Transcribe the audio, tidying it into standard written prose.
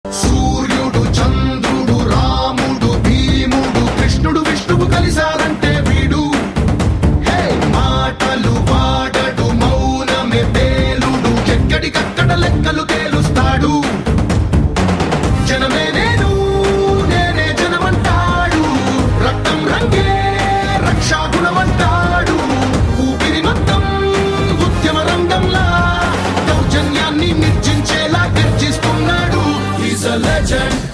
సూర్యుడు చంద్రుడు రాముడు భీముడు కృష్ణుడు విష్ణువు కలిశారంటే వీడు మాటలు వాడడు మౌనమే పేలుడు ఎక్కడికక్కడ లెక్కలు తేలుస్తాడు జనమే నేను నేనే జనమంటాడు రక్తం రంగే రక్షాగుణమంటాడు ఊపిరి మొత్తం ఉద్యమ రంగంలా దౌర్జన్యాన్ని నిర్జించేలా గర్జిస్తున్నాడు He's a legend